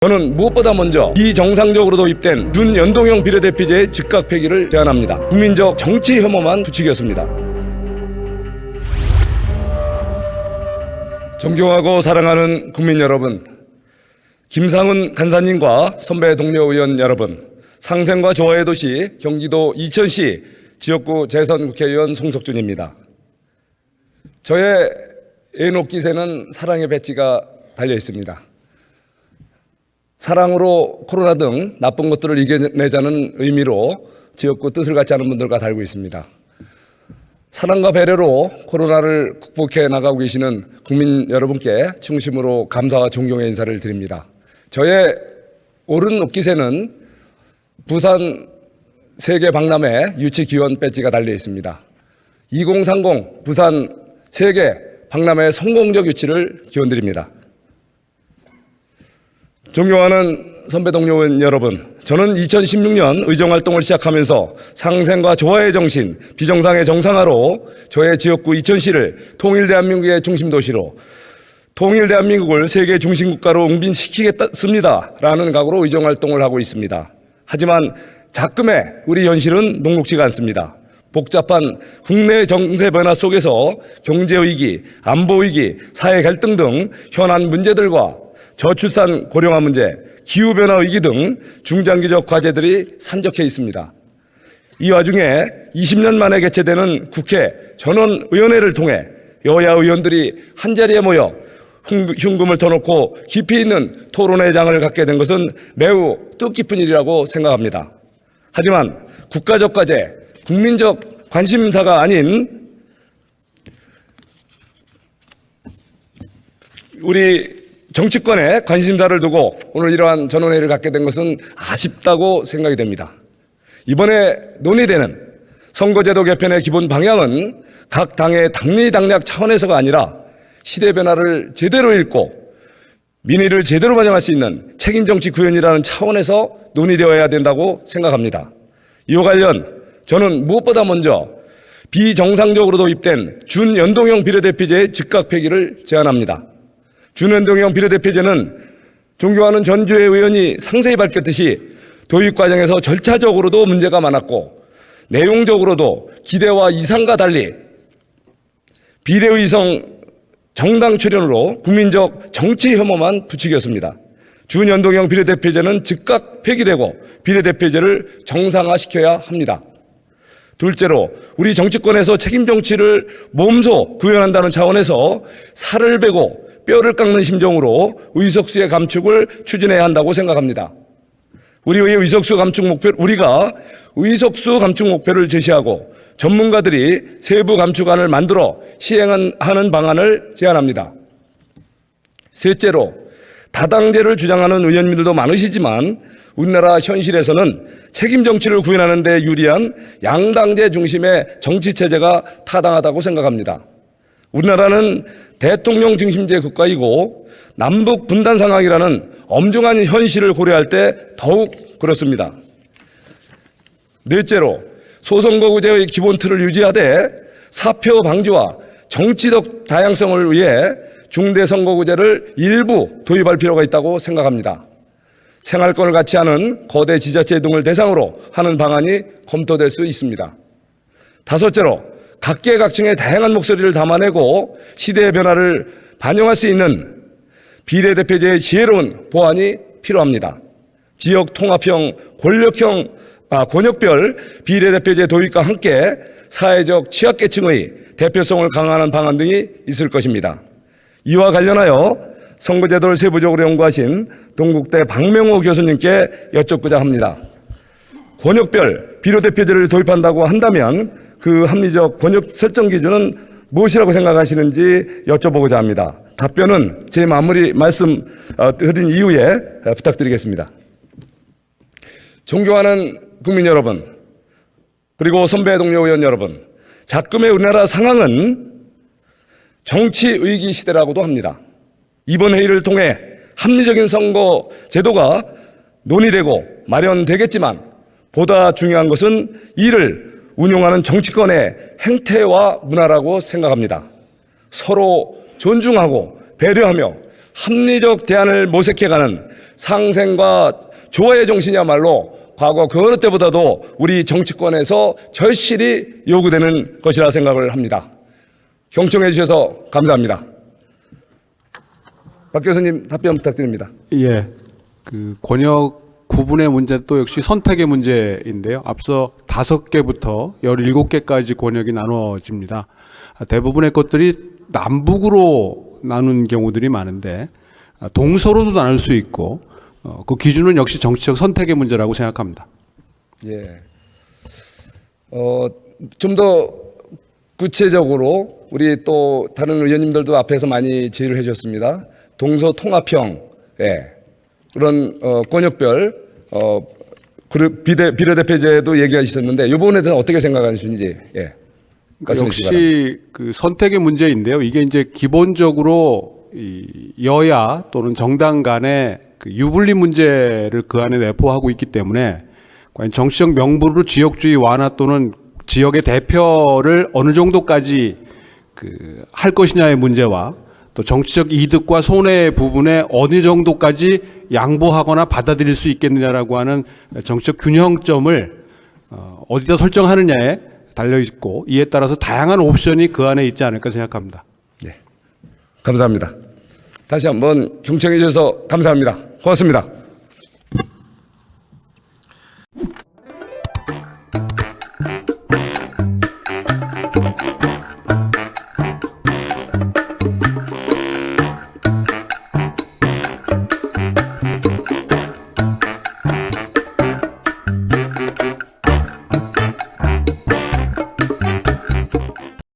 저는 무엇보다 먼저 비정상적으로 도입된 준연동형 비례대표제의 즉각 폐기를 제안합니다. 국민적 정치 혐오만 부추겼습니다. 존경하고 사랑하는 국민 여러분, 김상훈 간사님과 선배 동료 의원 여러분, 상생과 조화의 도시 경기도 이천시 지역구 재선국회의원 송석준입니다. 저의 애녹기세는 사랑의 배지가 달려 있습니다. 사랑으로 코로나 등 나쁜 것들을 이겨내자는 의미로 지역구 뜻을 갖지 않은 분들과 달고 있습니다. 사랑과 배려로 코로나를 극복해 나가고 계시는 국민 여러분께 진심으로 감사와 존경의 인사를 드립니다. 저의 오른 옥기세는 부산 세계 박람회 유치 기원 배지가 달려 있습니다. 2030 부산 세계 박람회 성공적 유치를 기원드립니다. 존경하는 선배 동료 의원 여러분, 저는 2016년 의정활동을 시작하면서 상생과 조화의 정신, 비정상의 정상화로 저의 지역구 이천시를 통일대한민국의 중심도시로, 통일대한민국을 세계 중심국가로 웅빈시키겠습니다 라는 각오로 의정활동을 하고 있습니다. 하지만 작금의 우리 현실은 녹록지가 않습니다. 복잡한 국내 정세 변화 속에서 경제위기, 안보위기, 사회 갈등 등 현안 문제들과 저출산 고령화 문제, 기후변화 위기 등 중장기적 과제들이 산적해 있습니다. 이 와중에 20년 만에 개최되는 국회 전원위원회를 통해 여야 의원들이 한자리에 모여 흉금을 터놓고 깊이 있는 토론회 장을 갖게 된 것은 매우 뜻깊은 일이라고 생각합니다. 하지만 국가적 과제, 국민적 관심사가 아닌 우리 정치권에 관심사를 두고 오늘 이러한 전원회의를 갖게 된 것은 아쉽다고 생각이 됩니다. 이번에 논의되는 선거제도 개편의 기본 방향은 각 당의 당리당략 차원에서가 아니라 시대 변화를 제대로 읽고 민의를 제대로 반영할 수 있는 책임정치 구현이라는 차원에서 논의되어야 된다고 생각합니다. 이와 관련 저는 무엇보다 먼저 비정상적으로 도입된 준연동형 비례대표제의 즉각 폐기를 제안합니다. 준연동형 비례대표제는 존경하는 전주의 의원이 상세히 밝혔듯이 도입 과정에서 절차적으로도 문제가 많았고 내용적으로도 기대와 이상과 달리 비례의석 정당 출연으로 국민적 정치 혐오만 부추겼습니다. 준연동형 비례대표제는 즉각 폐기되고 비례대표제를 정상화시켜야 합니다. 둘째로 우리 정치권에서 책임 정치를 몸소 구현한다는 차원에서 살을 베고 뼈를 깎는 심정으로 의석수의 감축을 추진해야 한다고 생각합니다. 우리가 의석수 감축 목표를 제시하고 전문가들이 세부 감축안을 만들어 시행하는 방안을 제안합니다. 셋째로 다당제를 주장하는 의원님들도 많으시지만 우리나라 현실에서는 책임 정치를 구현하는 데 유리한 양당제 중심의 정치체제가 타당하다고 생각합니다. 우리나라는 대통령 중심제 국가이고 남북 분단 상황이라는 엄중한 현실을 고려할 때 더욱 그렇습니다. 넷째로 소선거구제의 기본 틀을 유지하되 사표 방지와 정치적 다양성을 위해 중대선거구제를 일부 도입할 필요가 있다고 생각합니다. 생활권을 갖지 않은 거대 지자체 등을 대상으로 하는 방안이 검토될 수 있습니다. 다섯째로 각계각층의 다양한 목소리를 담아내고 시대의 변화를 반영할 수 있는 비례대표제의 지혜로운 보완이 필요합니다. 지역 통합형 권역별 비례대표제 도입과 함께 사회적 취약계층의 대표성을 강화하는 방안 등이 있을 것입니다. 이와 관련하여 선거제도를 세부적으로 연구하신 동국대 박명호 교수님께 여쭙고자 합니다. 권역별 비례대표제를 도입한다고 한다면 그 합리적 권역 설정 기준은 무엇이라고 생각하시는지 여쭤보고자 합니다. 답변은 제 마무리 말씀 드린 이후에 부탁드리겠습니다. 존경하는 국민 여러분, 그리고 선배 동료 의원 여러분, 작금의 우리나라 상황은 정치의기 시대라고도 합니다. 이번 회의를 통해 합리적인 선거 제도가 논의되고 마련되겠지만 보다 중요한 것은 이를 운용하는 정치권의 행태와 문화라고 생각합니다. 서로 존중하고 배려하며 합리적 대안을 모색해가는 상생과 조화의 정신이야말로 과거 그 어느 때보다도 우리 정치권에서 절실히 요구되는 것이라 생각을 합니다. 경청해 주셔서 감사합니다. 박 교수님 답변 부탁드립니다. 예, 그 권역 구분의 문제 또 역시 선택의 문제인데요. 앞서 5개부터 17개까지 권역이 나누어집니다. 대부분의 것들이 남북으로 나눈 경우들이 많은데 동서로도 나눌 수 있고 그 기준은 역시 정치적 선택의 문제라고 생각합니다. 예. 좀 더 구체적으로 우리 또 다른 의원님들도 앞에서 많이 제의를 해주셨습니다. 동서 통합형, 예. 그런 권역별 비례대표제도 얘기가 있었는데 이 부분에 대해서 어떻게 생각하시는지, 예. 말씀해 주시기 바랍니다. 역시 그 선택의 문제인데요. 이게 이제 기본적으로 이 여야 또는 정당 간의 그 유불리 문제를 그 안에 내포하고 있기 때문에 과연 정치적 명분으로 지역주의 완화 또는 지역의 대표를 어느 정도까지 그 할 것이냐의 문제와 또 정치적 이득과 손해 부분에 어느 정도까지 양보하거나 받아들일 수 있겠느냐라고 하는 정치적 균형점을 어디다 설정하느냐에 달려 있고 이에 따라서 다양한 옵션이 그 안에 있지 않을까 생각합니다. 네. 감사합니다. 다시 한번 경청해 주셔서 감사합니다. 고맙습니다.